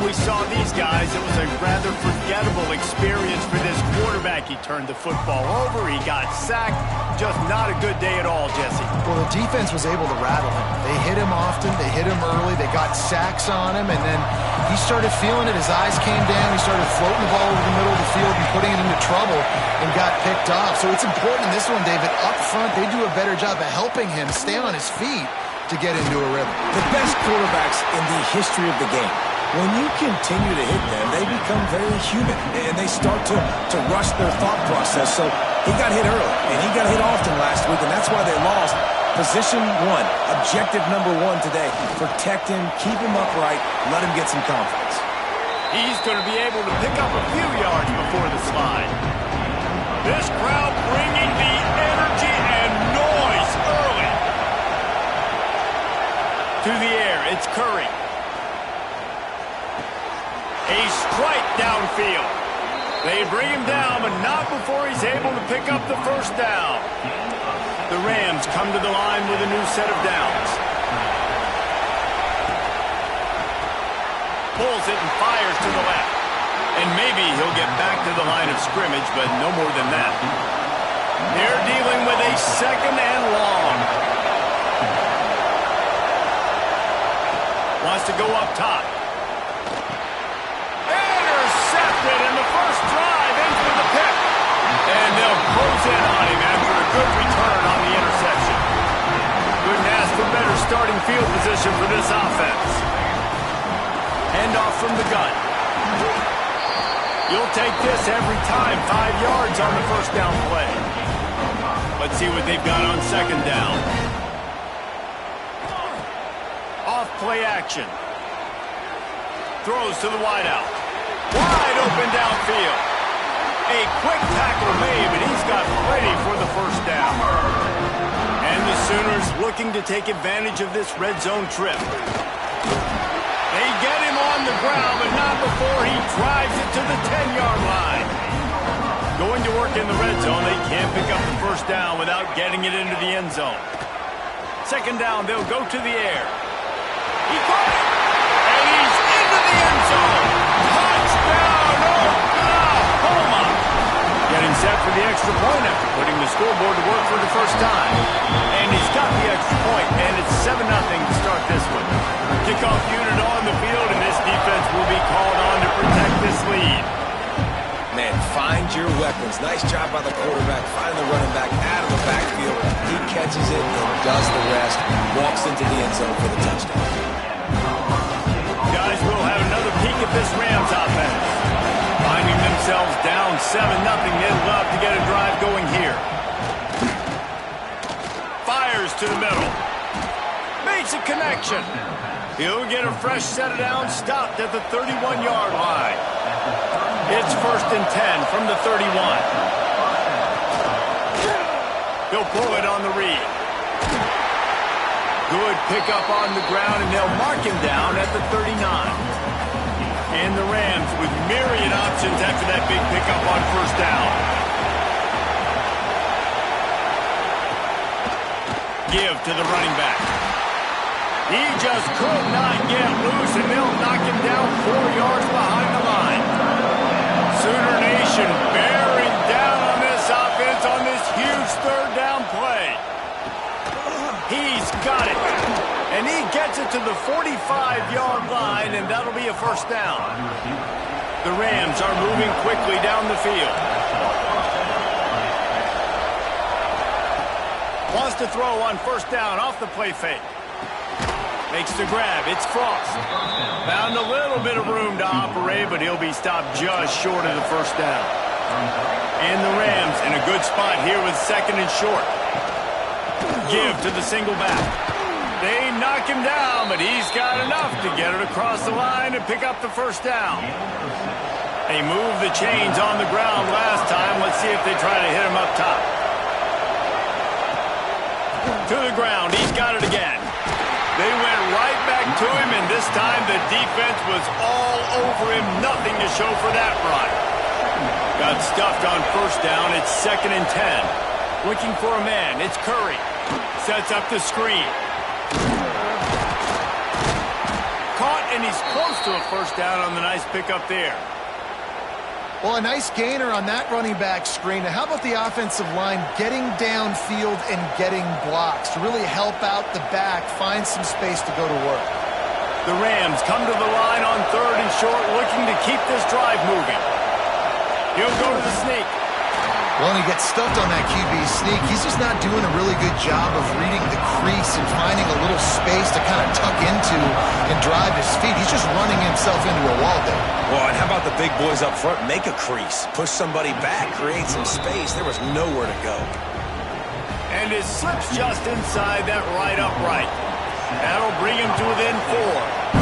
we saw these guys, it was a rather forgettable experience for this quarterback. He turned the football over, he got sacked. Just not a good day at all, Jesse. Well, the defense was able to rattle him. They hit him often, they hit him early, they got sacks on him, and then he started feeling it. His eyes came down, he started floating the ball over the middle of the field and putting it into trouble and got picked off. So it's important in this one, David, up front, they do a better job of helping him stay on his feet to get into a rhythm. The best quarterbacks in the history of the game, when you continue to hit them, they become very human, and they start to rush their thought process. So he got hit early, and he got hit often last week, and that's why they lost. Position one, objective number one today. Protect him, keep him upright, let him get some confidence. He's going to be able to pick up a few yards before the slide. This crowd bringing the energy and noise early. To the air, it's Curry. A strike downfield. They bring him down, but not before he's able to pick up the first down. The Rams come to the line with a new set of downs. Pulls it and fires to the left. And maybe he'll get back to the line of scrimmage, but no more than that. They're dealing with a second and long. Wants to go up top. Intercepted, and the first drive ends with a pick. And they'll close in on him after a good return on the interception. Couldn't ask for better starting field position for this offense. Handoff from the gun. You'll take this every time. 5 yards on the first down play. Let's see what they've got on second down. Off play action. Throws to the wideout. Wide open downfield. A quick tackle made, but he's got plenty for the first down. And the Sooners looking to take advantage of this red zone trip. They get him on the ground, but not before he drives it to the 10-yard line. Going to work in the red zone, they can't pick up the first down without getting it into the end zone. Second down, they'll go to the air. He caught it, and he's into the end zone. Touchdown, Oklahoma! Getting set for the extra point after putting the scoreboard to work for the first time. And he's got the extra point, and it's 7-0 to start this one. Kickoff unit on the field, and this defense will be called on to protect this lead. Man, find your weapons. Nice job by the quarterback, finding the running back out of the backfield. He catches it and does the rest. Walks into the end zone for the touchdown. Guys, we'll have another peek at this Rams offense. Finding themselves down 7-0, they'd love to get a drive going here. Fires to the middle. Makes a connection. He'll get a fresh set of downs, stopped at the 31-yard line. It's 1st and 10 from the 31. He'll pull it on the read. Good pickup on the ground, and they'll mark him down at the 39. And the Rams with myriad options after that big pickup on first down. Give to the running back. He just could not get loose, and they'll knock him down 4 yards behind the line. Sooner Nation bearing down on this offense on this huge third down play. He's got it. And he gets it to the 45-yard line, and that'll be a first down. The Rams are moving quickly down the field. Wants to throw on first down off the play fake. Makes the grab. It's Frost. Found a little bit of room to operate, but he'll be stopped just short of the first down. And the Rams in a good spot here with second and short. Give to the single back. They knock him down, but he's got enough to get it across the line and pick up the first down. They moved the chains on the ground last time. Let's see if they try to hit him up top. To the ground. He's got it again. They went right back to him, and this time the defense was all over him. Nothing to show for that run. Got stuffed on first down. It's 2nd and 10. Looking for a man. It's Curry. Sets up the screen. Caught and he's close to a first down on the nice pickup there. Well, a nice gainer on that running back screen. Now, how about the offensive line getting downfield and getting blocks to really help out the back, find some space to go to work? The Rams come to the line on 3rd and short, looking to keep this drive moving. He'll go to the sneak. Well, and he gets stuffed on that QB sneak. He's just not doing a really good job of reading the crease and finding a little space to kind of tuck into and drive his feet. He's just running himself into a wall there. Well, and how about the big boys up front? Make a crease. Push somebody back. Create some space. There was nowhere to go. And it slips just inside that right upright. That'll bring him to within 4.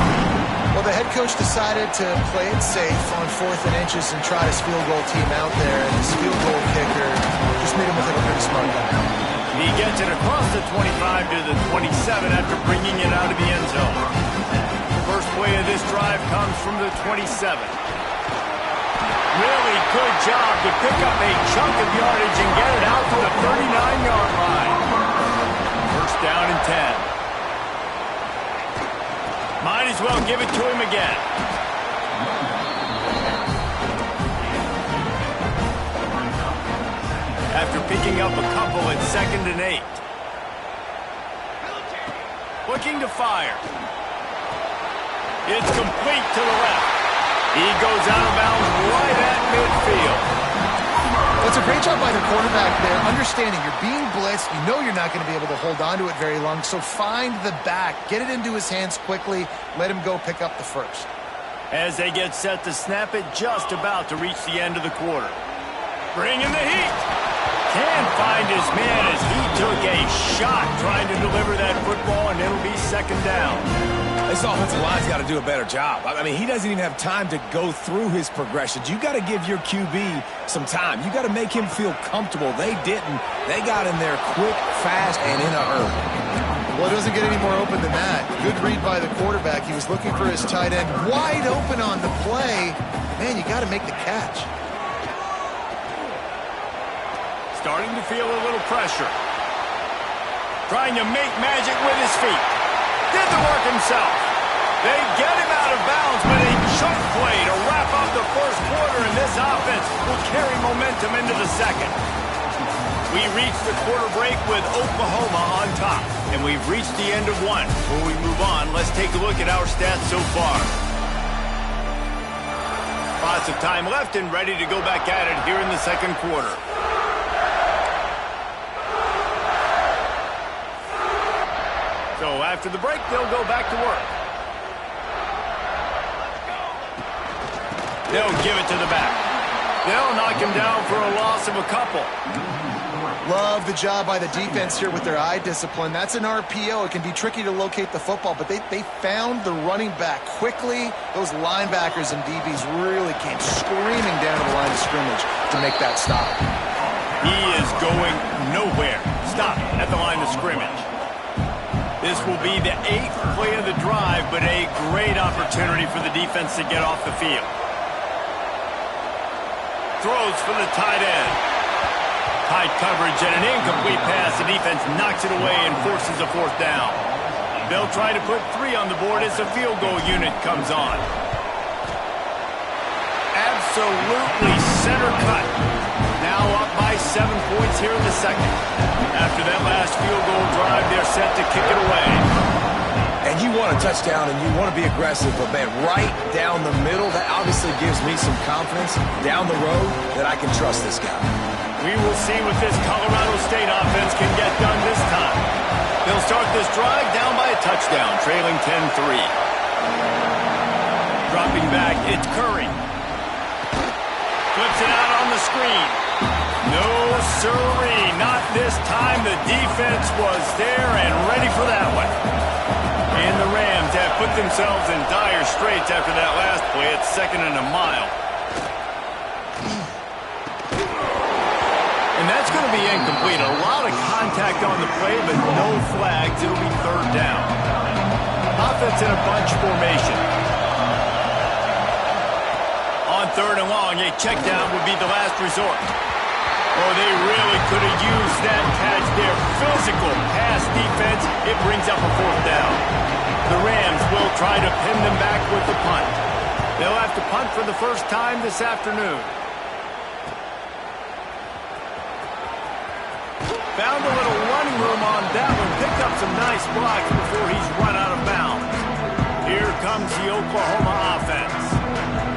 Well, the head coach decided to play it safe on 4th and inches and try his field goal team out there, and his field goal kicker just made him look like a pretty smart guy. He gets it across the 25 to the 27 after bringing it out of the end zone. First play of this drive comes from the 27. Really good job to pick up a chunk of yardage and get it out to the 39-yard line. First down and 10. Might as well give it to him again. After picking up a couple at 2nd and 8. Looking to fire. It's complete to the left. He goes out of bounds right at midfield. Well, it's a great job by the quarterback there, understanding you're being blitzed, you know you're not going to be able to hold on to it very long, so find the back, get it into his hands quickly, let him go pick up the first. As they get set to snap it, just about to reach the end of the quarter. Bringing the heat. Can't find his man as he took a shot trying to deliver that football, and it'll be 2nd down. This offensive line's got to do a better job. I mean, he doesn't even have time to go through his progressions. You got to give your QB some time. You got to make him feel comfortable. They didn't. They got in there quick, fast, and in a hurry. Well, it doesn't get any more open than that. Good read by the quarterback. He was looking for his tight end wide open on the play. Man, you got to make the catch. Starting to feel a little pressure. Trying to make magic with his feet. Did the work himself. They get him out of bounds, but a chunk play to wrap up the first quarter, and this offense will carry momentum into the second. We reach the quarter break with Oklahoma on top, and we've reached the end of one. Before we move on, let's take a look at our stats so far. Lots of time left and ready to go back at it here in the second quarter. So after the break, they'll go back to work. They'll give it to the back. They'll knock him down for a loss of a couple. Love the job by the defense here with their eye discipline. That's an RPO. It can be tricky to locate the football, but they found the running back quickly. Those linebackers and DBs really came screaming down to the line of scrimmage to make that stop. He is going nowhere. Stop at the line of scrimmage. This will be the 8th play of the drive, but a great opportunity for the defense to get off the field. Throws for the tight end. Tight coverage and an incomplete pass. The defense knocks it away and forces a 4th down. They'll try to put 3 on the board as the field goal unit comes on. Absolutely center cut. Now up by 7 points here in the second. After that last field goal drive, they're set to kick it away. And you want a touchdown and you want to be aggressive, but man, right down the middle, that obviously gives me some confidence down the road that I can trust this guy. We will see what this Colorado State offense can get done this time. They'll start this drive down by a touchdown, trailing 10-3. Dropping back, it's Curry. Flips it out on the screen. No, sirree, not this time. The defense was there and ready for that one. And the Rams have put themselves in dire straits after that last play. It's 2nd and a mile. And that's going to be incomplete. A lot of contact on the play, but no flags. It'll be 3rd down. Offense in a bunch formation. On 3rd and long, a check down would be the last resort. Oh, they really could have used that catch there. Physical pass defense. It brings up a fourth down. The Rams will try to pin them back with the punt. They'll have to punt for the first time this afternoon. Found a little running room on that one. Picked up some nice blocks before he's run out of bounds. Here comes the Oklahoma offense.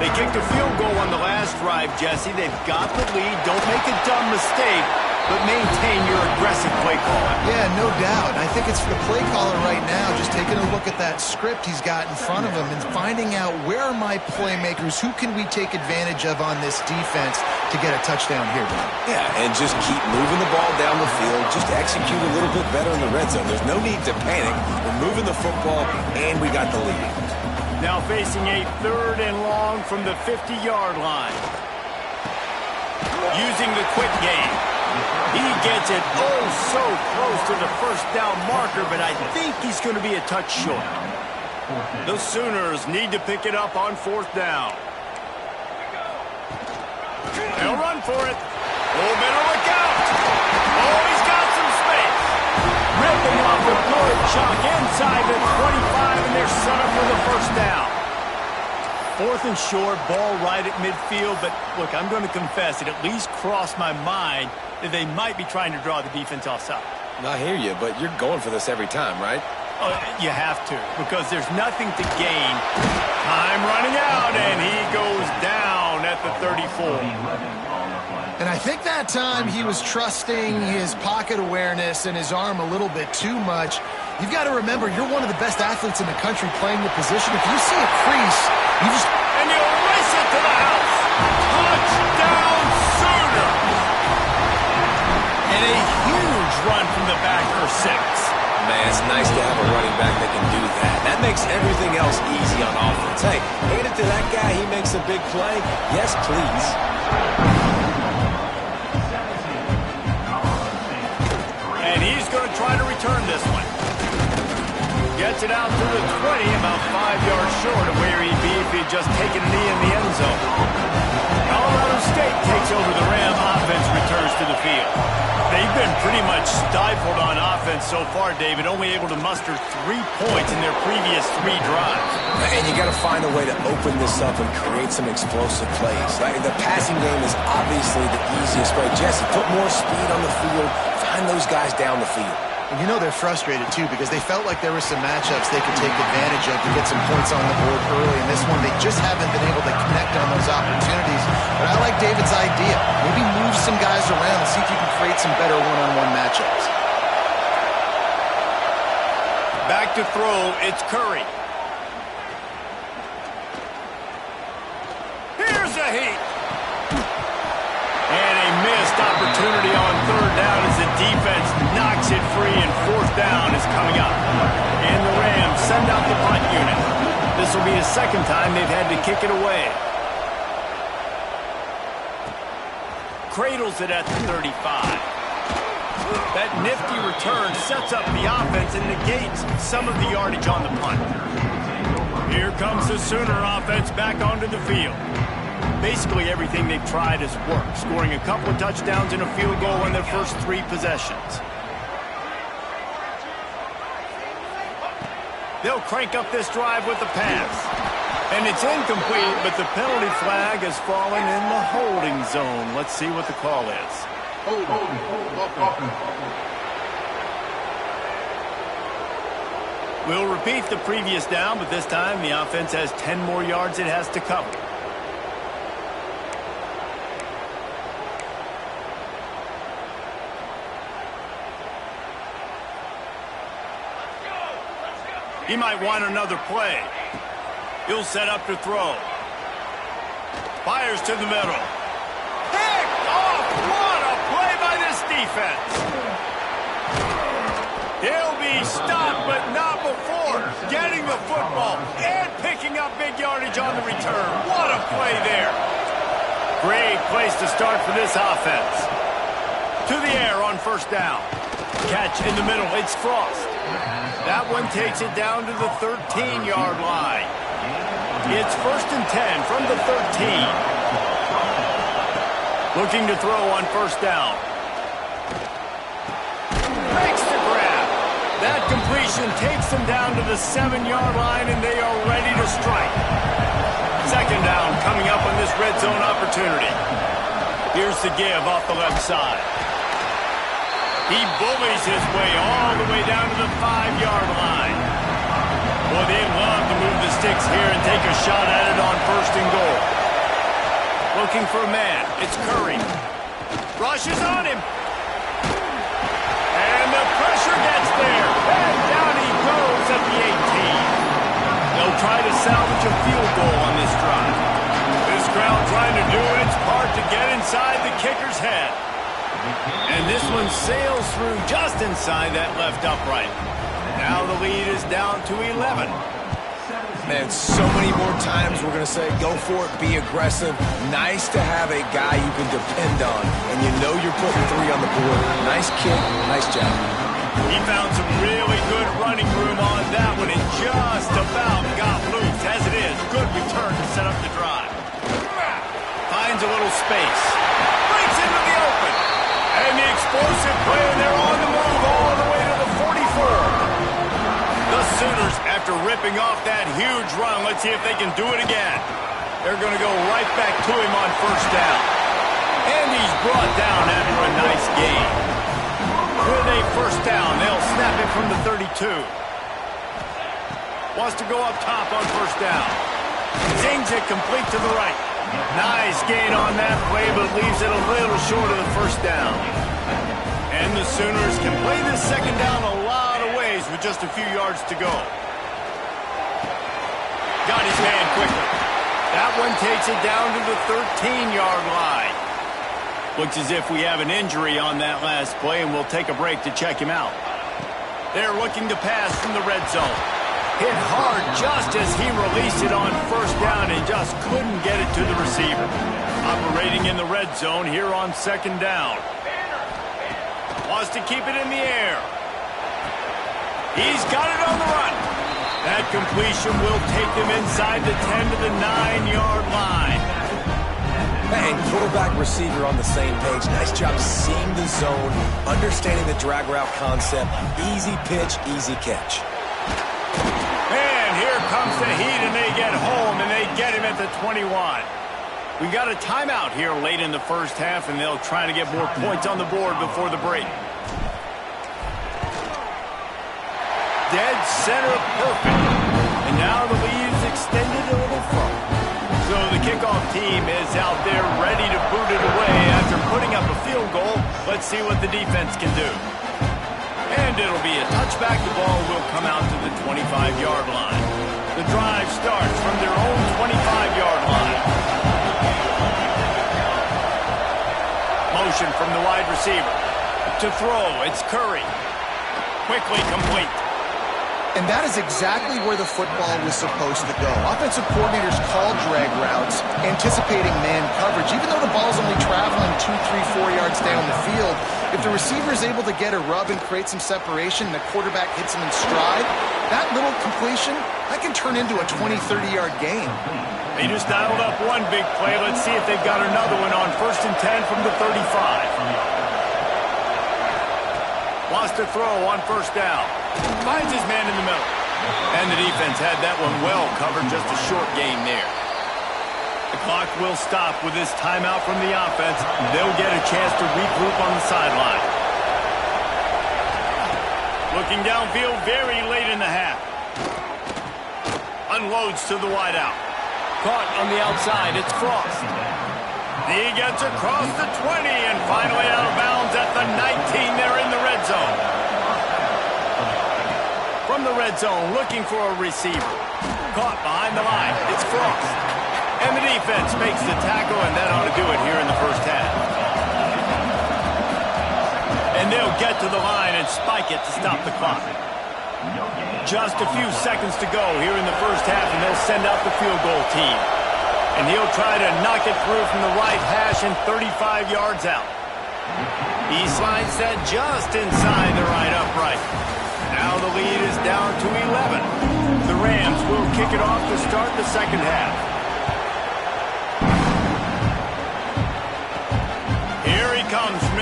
They kicked a field goal on the last drive, Jesse. They've got the lead. Don't make a dumb mistake, but maintain your aggressive play calling. Yeah, no doubt. I think it's for the play caller right now, just taking a look at that script he's got in front of him and finding out where are my playmakers, who can we take advantage of on this defense to get a touchdown here, Don. Yeah, and just keep moving the ball down the field. Just execute a little bit better in the red zone. There's no need to panic. We're moving the football, and we got the lead. Now facing a 3rd and long from the 50-yard line. Using the quick game. He gets it so close to the first down marker, but I think he's going to be a touch short. The Sooners need to pick it up on 4th down. They'll run for it. Oh, better look out. Oh, he's got some space. Ripping off a good chunk inside the 25, and they're set up for the first down. 4th and short, ball right at midfield, but look, I'm going to confess, it at least crossed my mind that they might be trying to draw the defense offside. I hear you, but you're going for this every time, right? Oh, you have to, because there's nothing to gain. Time running out, and he goes down at the 34. And I think that time he was trusting his pocket awareness and his arm a little bit too much. You've got to remember, you're one of the best athletes in the country playing the position. If you see a crease, you just... And you race it to the house. Touchdown, Sooners. And a huge run from the back for 6. Man, it's nice to have a running back that can do that. That makes everything else easy on offense. Hey, hand it to that guy. He makes a big play. Yes, please. And he's going to try to return this one. Gets it out to the 20, about 5 yards short of where he'd be if he'd just taken a knee in the end zone. Colorado State takes over the Ram offense, returns to the field. They've been pretty much stifled on offense so far, David, only able to muster 3 points in their previous 3 drives. And you got to find a way to open this up and create some explosive plays. Right? The passing game is obviously the easiest way. Jesse, put more speed on the field. Find those guys down the field. And you know they're frustrated, too, because they felt like there were some matchups they could take advantage of to get some points on the board early. In this one, they just haven't been able to connect on those opportunities. But I like David's idea. Maybe move some guys around and see if you can create some better one-on-one matchups. Back to throw, it's Curry. Here's a heat. And a missed opportunity on 3rd down as the defense knocks it free, and 4th down is coming up. And the Rams send out the punt unit. This will be the 2nd time they've had to kick it away. Cradles it at the 35. That nifty return sets up the offense and negates some of the yardage on the punt. Here comes the Sooner offense back onto the field. Basically everything they've tried has worked, scoring a couple of touchdowns and a field goal in their first 3 possessions. They'll crank up this drive with the pass. And it's incomplete, but the penalty flag has fallen in the holding zone. Let's see what the call is. We'll repeat the previous down, but this time the offense has 10 more yards it has to cover. He might want another play. He'll set up to throw. Fires to the middle. Picked off! What a play by this defense! He'll be stopped, but not before getting the football and picking up big yardage on the return. What a play there! Great place to start for this offense. To the air on 1st down. Catch in the middle. It's Frost. That one takes it down to the 13-yard line. It's 1st and 10 from the 13. Looking to throw on first down. Makes the grab. That completion takes them down to the 7-yard line, and they are ready to strike. Second down coming up on this red zone opportunity. Here's the give off the left side. He bullies his way all the way down to the 5-yard line. Boy, they love to move the sticks here and take a shot at it on first and goal. Looking for a man. It's Curry. Rushes on him. And the pressure gets there. And down he goes at the 18. They'll try to salvage a field goal on this drive. This crowd trying to do its part to get inside the kicker's head. And this one sails through just inside that left upright. Now the lead is down to 11. Man, so many more times we're going to say, go for it, be aggressive. Nice to have a guy you can depend on, and you know you're putting 3 on the board. Nice kick, nice job. He found some really good running room on that one and just about got loose. As it is, good return to set up the drive. Finds a little space. Breaks into the open. And the explosive play, and they're on the move all the way to the 44. The Sooners, after ripping off that huge run, let's see if they can do it again. They're going to go right back to him on first down. And he's brought down after a nice gain. With a first down, they'll snap it from the 32. Wants to go up top on first down. Zings it complete to the right. Nice gain on that play, but leaves it a little short of the first down. And the Sooners can play this second down a lot of ways with just a few yards to go. Got his man quickly. That one takes it down to the 13-yard line. Looks as if we have an injury on that last play, and we'll take a break to check him out. They're looking to pass from the red zone. Hit hard just as he released it on first down and just couldn't get it to the receiver. Operating in the red zone here on second down. Wants to keep it in the air. He's got it on the run. That completion will take them inside the 10 to the 9-yard line. And quarterback receiver on the same page. Nice job seeing the zone, understanding the drag route concept. Easy pitch, easy catch. And here comes the heat, and they get home, and they get him at the 21. We got a timeout here late in the first half, and they'll try to get more points on the board before the break. Dead center perfect. And now the lead is extended a little further. So the kickoff team is out there ready to boot it away after putting up a field goal. Let's see what the defense can do. And it'll be a touchback. The ball will come out to the 25-yard line. The drive starts from their own 25-yard line. Motion from the wide receiver. To throw, it's Curry. Quickly complete. And that is exactly where the football was supposed to go. Offensive coordinators call drag routes, anticipating man coverage. Even though the ball's only traveling 2, 3, 4 yards down the field, if the receiver is able to get a rub and create some separation and the quarterback hits him in stride, that little completion, that can turn into a 20, 30-yard gain. They just dialed up one big play. Let's see if they've got another one on 1st and 10 from the 35. Wants to throw on first down. Finds his man in the middle. And the defense had that one well covered, just a short gain there. The clock will stop with this timeout from the offense. They'll get a chance to regroup on the sideline. Looking downfield very late in the half. Unloads to the wideout. Caught on the outside, it's Frost. He gets across the 20 and finally out of bounds at the 19. They're in the red zone. From the red zone, looking for a receiver. Caught behind the line, it's Frost. And the defense makes the tackle, and that ought to do it here in the first half. And they'll get to the line and spike it to stop the clock. Just a few seconds to go here in the first half, and they'll send out the field goal team. And he'll try to knock it through from the right hash and 35 yards out. He slides that just inside the right upright. Now the lead is down to 11. The Rams will kick it off to start the second half.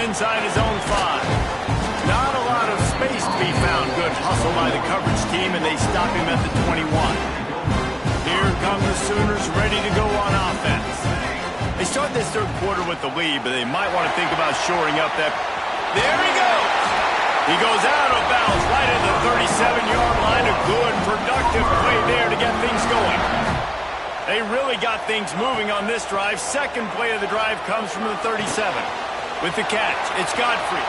inside his own 5. Not a lot of space to be found. Good hustle by the coverage team, and they stop him at the 21. Here come the Sooners ready to go on offense. They start this third quarter with the lead, but they might want to think about shoring up that. There he goes. He goes out of bounds right at the 37-yard line. A good, productive play there to get things going. They really got things moving on this drive. Second play of the drive comes from the 37. With the catch, it's Godfrey.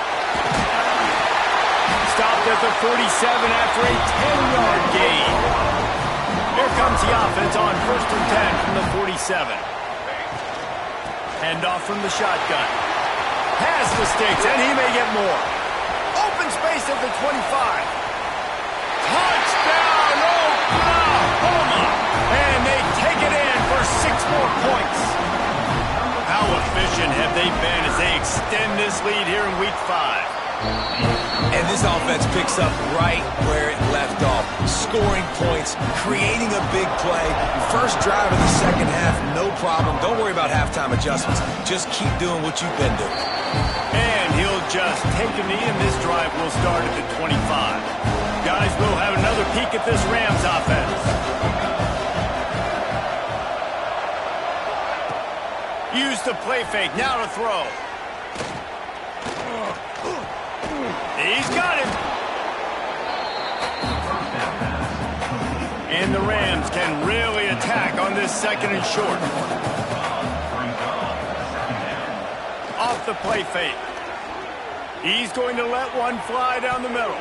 Stopped at the 47 after a 10-yard gain. Here comes the offense on 1st and 10 from the 47. Handoff from the shotgun. Has the sticks, and he may get more. Open space at the 25. Touchdown, Oklahoma! And they take it in for 6 more points. How efficient have they been as they extend this lead here in Week 5? And this offense picks up right where it left off. Scoring points, creating a big play. First drive of the second half, no problem. Don't worry about halftime adjustments. Just keep doing what you've been doing. And he'll just take a knee, and this drive will start at the 25. Guys, we'll have another peek at this Rams offense. Use the play fake, now to throw. He's got him. And the Rams can really attack on this 2nd and short. Off the play fake. He's going to let one fly down the middle.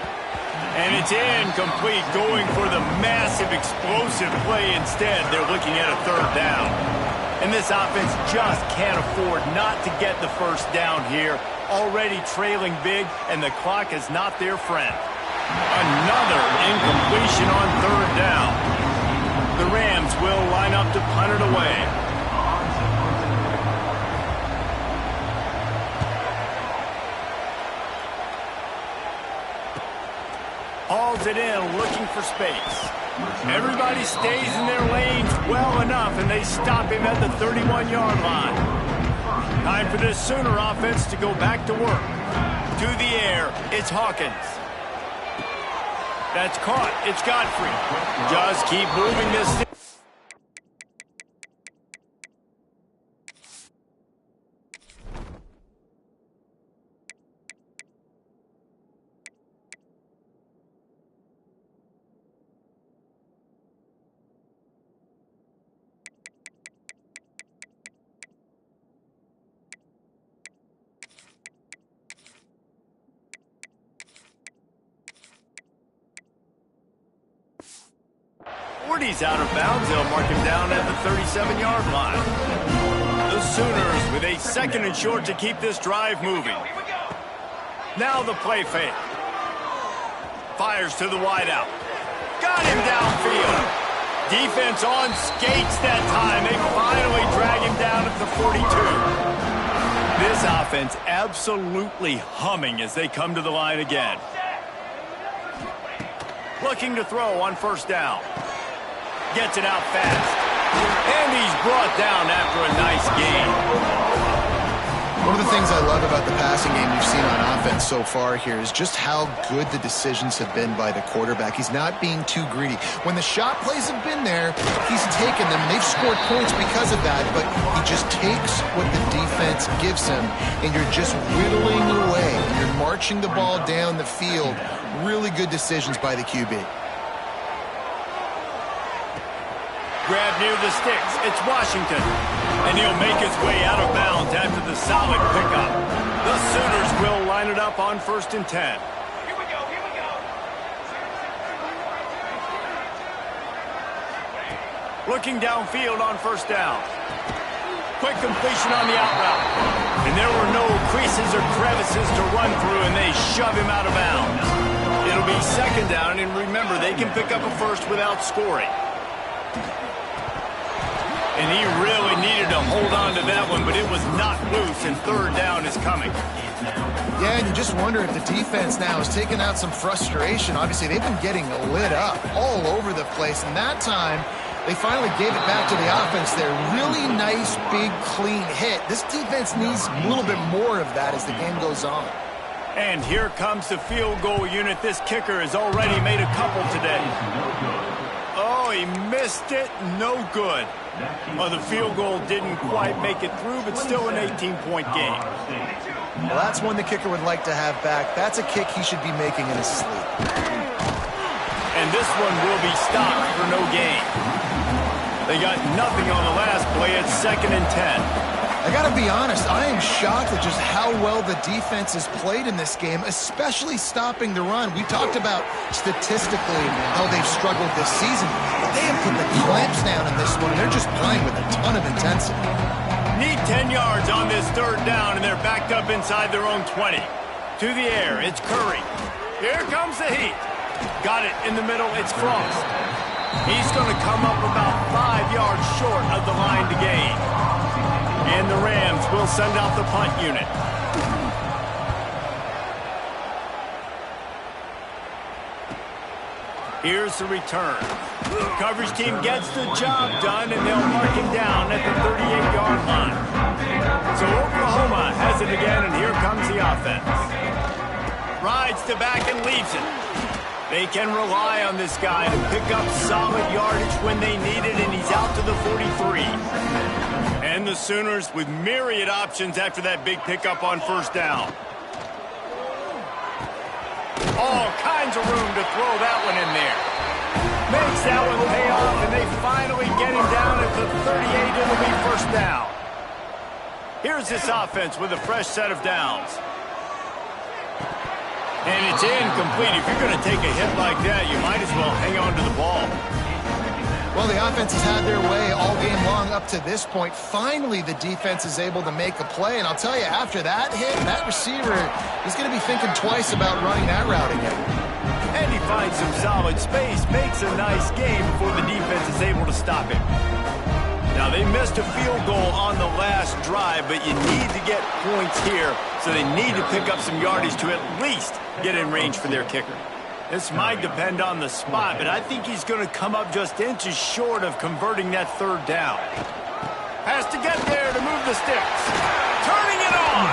And it's incomplete, going for the massive explosive play instead. They're looking at a 3rd down. And this offense just can't afford not to get the 1st down here. Already trailing big, and the clock is not their friend. Another incompletion on 3rd down. The Rams will line up to punt it away. Hauls it in, looking for space. Everybody stays in their lanes well enough, and they stop him at the 31-yard line. Time for this Sooner offense to go back to work. To the air, it's Hawkins. That's caught. It's Godfrey. Just keep moving this. He's out of bounds. They'll mark him down at the 37-yard line. The Sooners with a 2nd and short to keep this drive moving. Now the play fake. Fires to the wideout. Got him downfield. Defense on skates that time. They finally drag him down at the 42. This offense absolutely humming as they come to the line again. Looking to throw on 1st down. Gets it out fast. And he's brought down after a nice gain. One of the things I love about the passing game we've seen on offense so far here is just how good the decisions have been by the quarterback. He's not being too greedy. When the shot plays have been there, he's taken them. They've scored points because of that, but he just takes what the defense gives him, and you're just whittling away. You're marching the ball down the field. Really good decisions by the QB. Grab near the sticks. It's Washington. And he'll make his way out of bounds after the solid pickup. The Sooners will line it up on 1st and 10. Here we go, here we go. Looking downfield on 1st down. Quick completion on the out route. And there were no creases or crevices to run through, and they shove him out of bounds. It'll be 2nd down, and remember, they can pick up a 1st without scoring. And he really needed to hold on to that one, but it was not loose, and 3rd down is coming. Yeah, and you just wonder if the defense now is taking out some frustration. Obviously, they've been getting lit up all over the place, and that time They finally gave it back to the offense there. Really nice, big, clean hit. This defense needs a little bit more of that as the game goes on. And here comes the field goal unit. This kicker has already made a couple today. Oh, he missed it. No good. Well, the field goal didn't quite make it through, but still an 18-point game. Well, that's one the kicker would like to have back. That's a kick he should be making in his sleep. And this one will be stopped for no gain. They got nothing on the last play. It's 2nd and 10. I got to be honest, I am shocked at just how well the defense has played in this game, especially stopping the run. We talked about statistically how they've struggled this season, but they have put the clamps down in this one, and they're just playing with a ton of intensity. Need 10 yards on this 3rd down, and they're backed up inside their own 20. To the air, it's Curry. Here comes the heat. Got it in the middle, it's Frost. He's going to come up about 5 yards short of the line to gain. And the Rams will send out the punt unit. Here's the return. The coverage team gets the job done, and they'll mark him down at the 38-yard line. So Oklahoma has it again, and here comes the offense. Rides to back and leaves it. They can rely on this guy to pick up solid yardage when they need it, and he's out to the 43. And the Sooners with myriad options after that big pickup on 1st down. All kinds of room to throw that one in there. Makes that one pay off, and they finally get him down at the 38. It'll be 1st down. Here's this offense with a fresh set of downs. And it's incomplete. If you're going to take a hit like that, you might as well hang on to the ball. Well, the offense has had their way all game long up to this point. Finally, the defense is able to make a play. And I'll tell you, after that hit, that receiver is going to be thinking twice about running that route again. And he finds some solid space, makes a nice game before the defense is able to stop him. Now, they missed a field goal on the last drive, but you need to get points here, so they need to pick up some yardage to at least get in range for their kicker. This might depend on the spot, but I think he's going to come up just inches short of converting that 3rd down. Has to get there to move the sticks. Turning it on.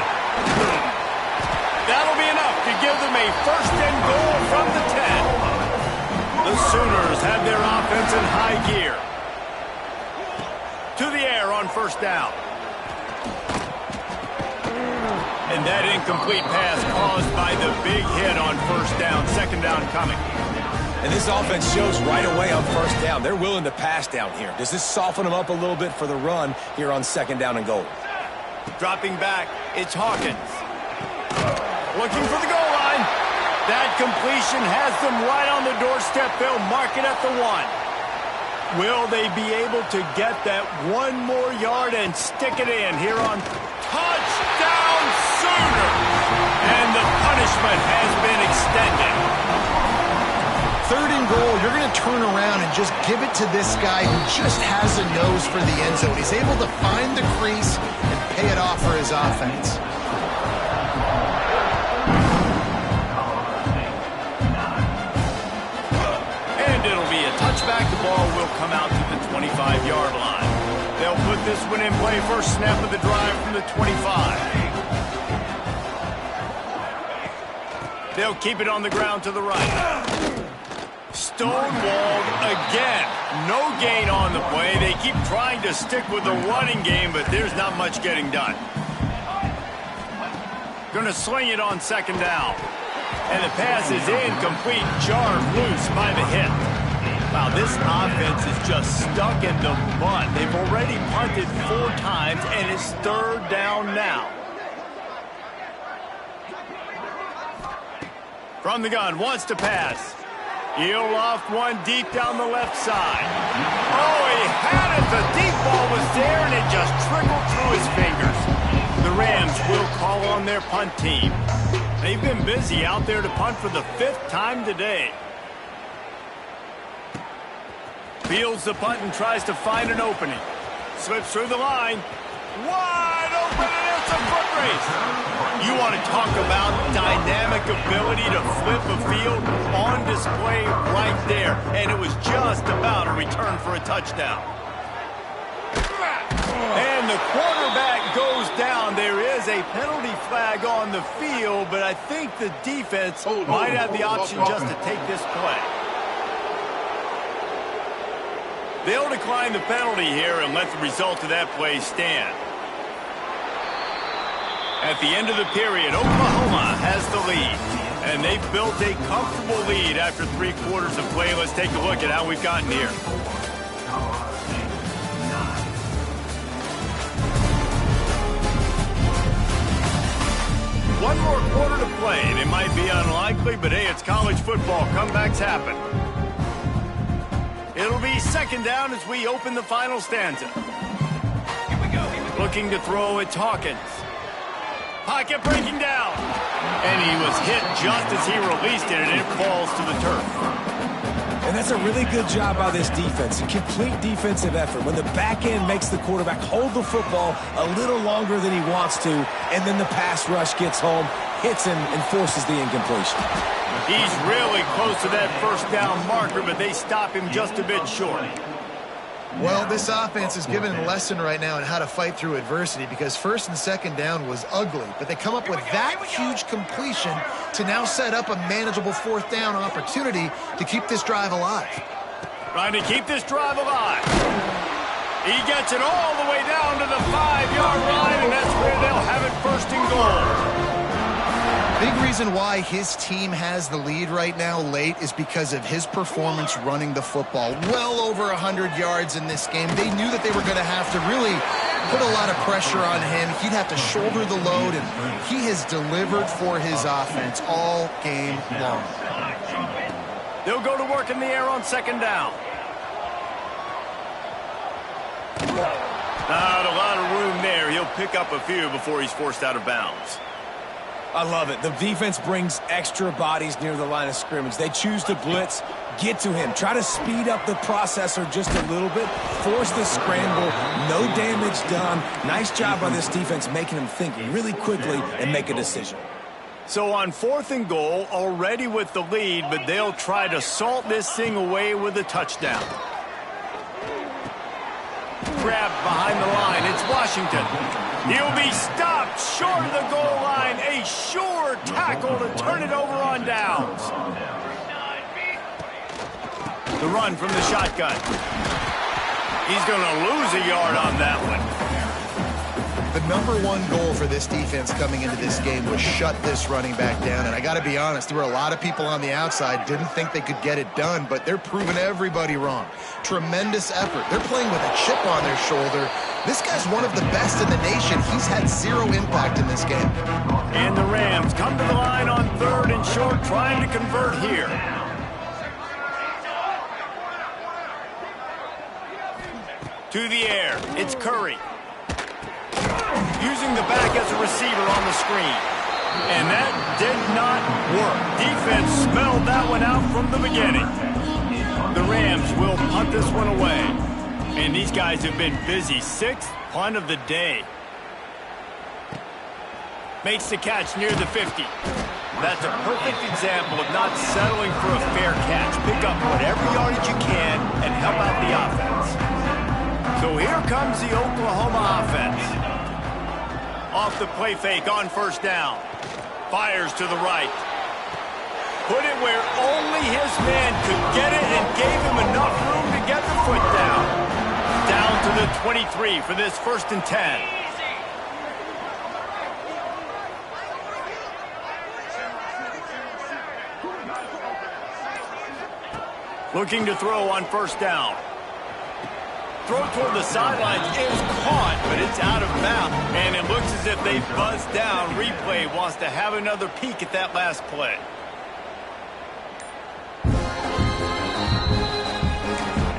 That'll be enough to give them a 1st and goal from the 10. The Sooners have their offense in high gear. To the air on 1st down. And that incomplete pass caused by the big hit on 1st down. 2nd down coming. And this offense shows right away on 1st down. They're willing to pass down here. Does this soften them up a little bit for the run here on 2nd down and goal? Dropping back, it's Hawkins. Looking for the goal line. That completion has them right on the doorstep. They'll mark it at the 1. Will they be able to get that 1 more yard and stick it in here on touchdown Sooner? And the punishment has been extended. 3rd and goal, you're going to turn around and just give it to this guy who just has a nose for the end zone. He's able to find the crease and pay it off for his offense. Touchback, the ball will come out to the 25-yard line. They'll put this one in play. First snap of the drive from the 25. They'll keep it on the ground to the right. Stonewalled again. No gain on the play. They keep trying to stick with the running game, but there's not much getting done. Going to sling it on 2nd down. And the pass is incomplete. Jarred loose by the hit. Wow, this offense is just stuck in the mud. They've already punted 4 times, and it's 3rd down now. From the gun, wants to pass. He'll loft one deep down the left side. Oh, he had it. The deep ball was there, and it just trickled through his fingers. The Rams will call on their punt team. They've been busy out there to punt for the 5th time today. Fields the punt and tries to find an opening. Slips through the line. Wide open, and it's a foot race. You want to talk about dynamic ability to flip a field on display right there. And it was just about a return for a touchdown. And the quarterback goes down. There is a penalty flag on the field, but I think the defense might have the option just to take this play. They'll decline the penalty here and let the result of that play stand. At the end of the period, Oklahoma has the lead. And they've built a comfortable lead after 3 quarters of play. Let's take a look at how we've gotten here. One more quarter to play, and it might be unlikely, but hey, it's college football. Comebacks happen. It'll be second down as we open the final stanza. Looking to throw, it's Hawkins. Pocket breaking down. And he was hit just as he released it, and it falls to the turf. And that's a really good job by this defense. A complete defensive effort. When the back end makes the quarterback hold the football a little longer than he wants to, and then the pass rush gets home, hits him, and forces the incompletion. He's really close to that first down marker, but they stop him just a bit short. Well, this offense is given a lesson right now on how to fight through adversity because first and second down was ugly, but they come up with that huge completion to now set up a manageable fourth down opportunity to keep this drive alive. Trying to keep this drive alive. He gets it all the way down to the 5-yard line, and that's where they'll have it first and goal. Big reason why his team has the lead right now late is because of his performance running the football. Well over 100 yards in this game. They knew that they were going to have to really put a lot of pressure on him. He'd have to shoulder the load, and he has delivered for his offense all game long. They'll go to work in the air on second down. Not a lot of room there. He'll pick up a few before he's forced out of bounds. I love it. The defense brings extra bodies near the line of scrimmage. They choose to blitz, get to him, try to speed up the processor just a little bit, force the scramble, no damage done. Nice job by this defense making him think really quickly and make a decision. So on 4th and goal, already with the lead, but they'll try to salt this thing away with a touchdown. Grabbed behind the line, it's Washington. He'll be stopped short of the goal line. A sure tackle to turn it over on downs. The run from the shotgun. He's going to lose a yard on that one. The #1 goal for this defense coming into this game was shut this running back down. And I got to be honest, there were a lot of people on the outside didn't think they could get it done, but they're proving everybody wrong. Tremendous effort. They're playing with a chip on their shoulder. This guy's one of the best in the nation. He's had zero impact in this game. And the Rams come to the line on 3rd and short, trying to convert here. To the air, it's Curry. Using the back as a receiver on the screen. And that did not work. Defense smelled that one out from the beginning. The Rams will punt this one away. And these guys have been busy. 6th punt of the day. Makes the catch near the 50. That's a perfect example of not settling for a fair catch. Pick up whatever yardage you can and help out the offense. So here comes the Oklahoma offense. Off the play fake on 1st down. Fires to the right. Put it where only his man could get it and gave him enough room to get the foot down. Down to the 23 for this 1st and 10. Looking to throw on 1st down. Throw toward the sidelines is caught, but it's out of bounds. And it looks as if they buzzed down. Replay wants to have another peek at that last play.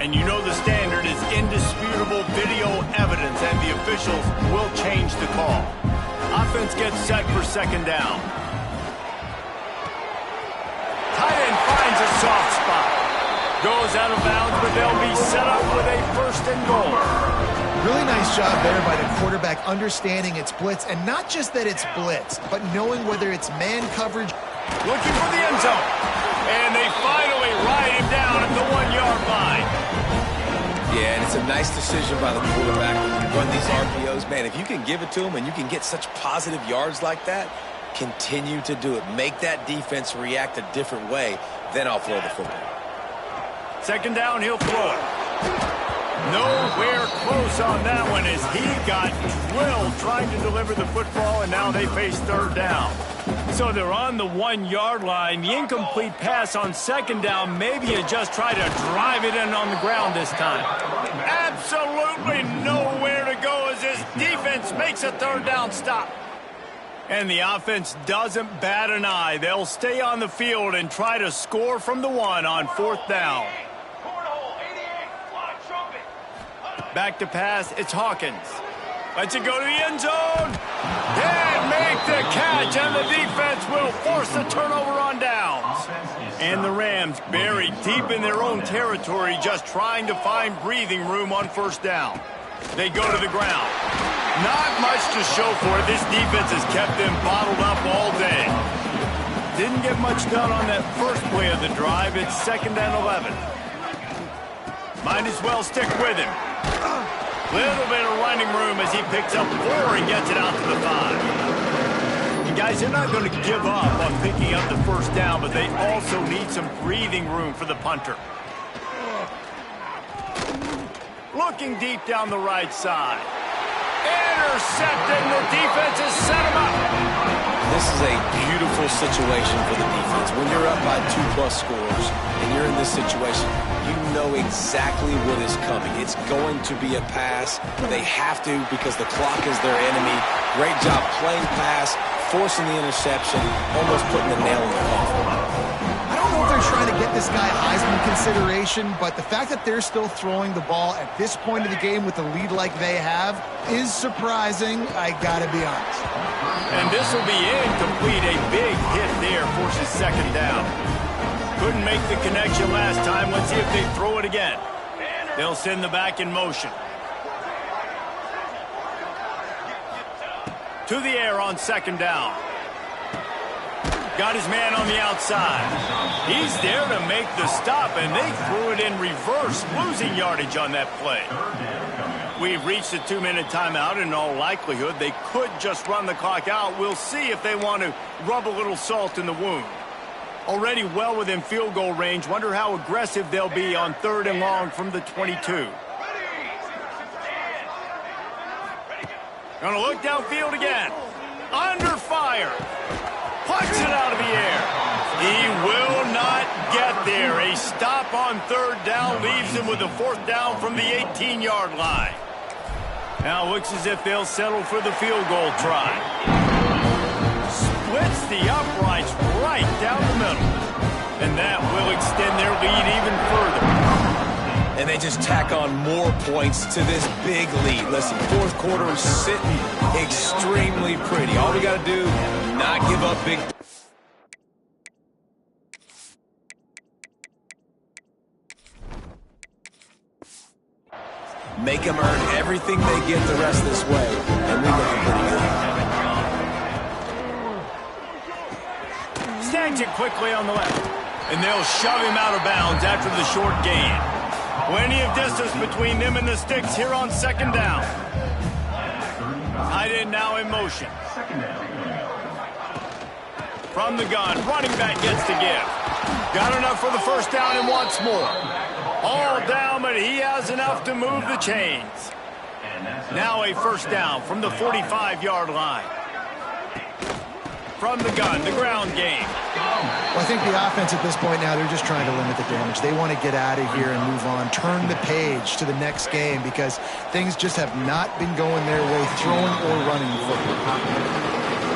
And you know the standard is indisputable video evidence, and the officials will change the call. Offense gets set for 2nd down. Tight end finds a soft spot. Goes out of bounds, but they'll be set up with a 1st and goal. Really nice job there by the quarterback understanding it's blitz, and not just that it's blitz, but knowing whether it's man coverage. Looking for the end zone. And they finally ride him down at the 1-yard line. Yeah, and it's a nice decision by the quarterback when you run these RPOs. Man, if you can give it to him and you can get such positive yards like that, continue to do it. Make that defense react a different way, then I'll throw the football. Second down, he'll throw it. Nowhere close on that one as he got drilled trying to deliver the football, and now they face third down. So they're on the 1-yard line. The incomplete pass on second down. Maybe you just try to drive it in on the ground this time. Absolutely nowhere to go as this defense makes a third down stop. And the offense doesn't bat an eye. They'll stay on the field and try to score from the 1 on fourth down. Back to pass, it's Hawkins. Lets it go to the end zone. And make the catch, and the defense will force the turnover on downs. And the Rams buried deep in their own territory, just trying to find breathing room on first down. They go to the ground. Not much to show for it. This defense has kept them bottled up all day. Didn't get much done on that first play of the drive. It's 2nd and 11. Might as well stick with him. Little bit of running room as he picks up 4 and gets it out to the 5. You guys, they're not going to give up on picking up the first down, but they also need some breathing room for the punter. Looking deep down the right side. Intercepting, the defense has set him up. This is a beautiful situation for the defense. When you're up by 2+ scores and you're in this situation, you know exactly what is coming. It's going to be a pass. They have to because the clock is their enemy. Great job playing pass, forcing the interception, almost putting the nail in the coffin. I don't know if they're trying to get this guy Heisman consideration, but the fact that they're still throwing the ball at this point of the game with the lead like they have is surprising, I gotta be honest. And this will be incomplete. A big hit there forces second down. Couldn't make the connection last time. Let's see if they throw it again. They'll send the back in motion. To the air on second down. Got his man on the outside. He's there to make the stop, and they threw it in reverse, losing yardage on that play. We've reached a 2-minute timeout. In all likelihood, they could just run the clock out. We'll see if they want to rub a little salt in the wound. Already well within field goal range. Wonder how aggressive they'll be on 3rd and long from the 22. Gonna look downfield again. Under fire. Puts it out of the air. He will not get there. A stop on 3rd down leaves him with a 4th down from the 18-yard line. Now looks as if they'll settle for the field goal try. Splits the uprights right down the middle. And that will extend their lead even further. And they just tack on more points to this big lead. Listen, 4th quarter is sitting extremely pretty. All we got to do, not give up big. Make them earn everything they get the rest of this way, and we look pretty good. Snags it quickly on the left, and they'll shove him out of bounds after the short gain. Plenty of distance between them and the sticks here on 2nd down. Tight end now in motion. From the gun, running back gets to give. Got enough for the first down and wants more. All down, but he has enough to move the chains. Now a first down from the 45-yard line. From the gun, the ground game. Well, I think the offense at this point now, they're just trying to limit the damage. They want to get out of here and move on, turn the page to the next game because things just have not been going their way, throwing or running the football.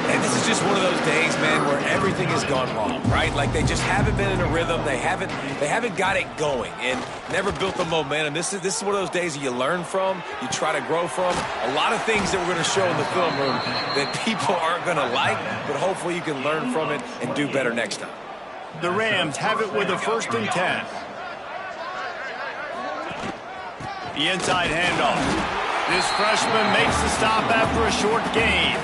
And this is just one of those days, man, where everything has gone wrong, right? Like they just haven't been in a rhythm. They haven't got it going and never built the momentum. This is one of those days that you learn from, you try to grow from. A lot of things that we're going to show in the film room that people aren't going to like, but hopefully you can learn from it and do better next time. The Rams have it with a 1st and 10. The inside handoff. This freshman makes the stop after a short gain.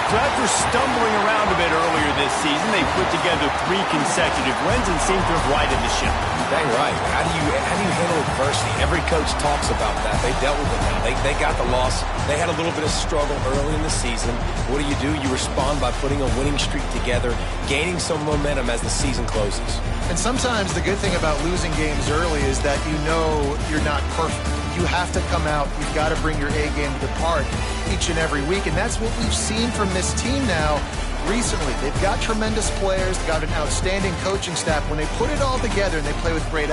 So after stumbling around a bit earlier this season, they put together 3 consecutive wins and seem to have righted the ship. Dang right. How do you handle adversity? Every coach talks about that. They dealt with it now. They got the loss. They had a little bit of struggle early in the season. What do? You respond by putting a winning streak together, gaining some momentum as the season closes. And sometimes the good thing about losing games early is that you know you're not perfect. You have to come out. You've got to bring your A game to the park each and every week. And that's what we've seen from this team now recently. They've got tremendous players. They've got an outstanding coaching staff. When they put it all together and they play with great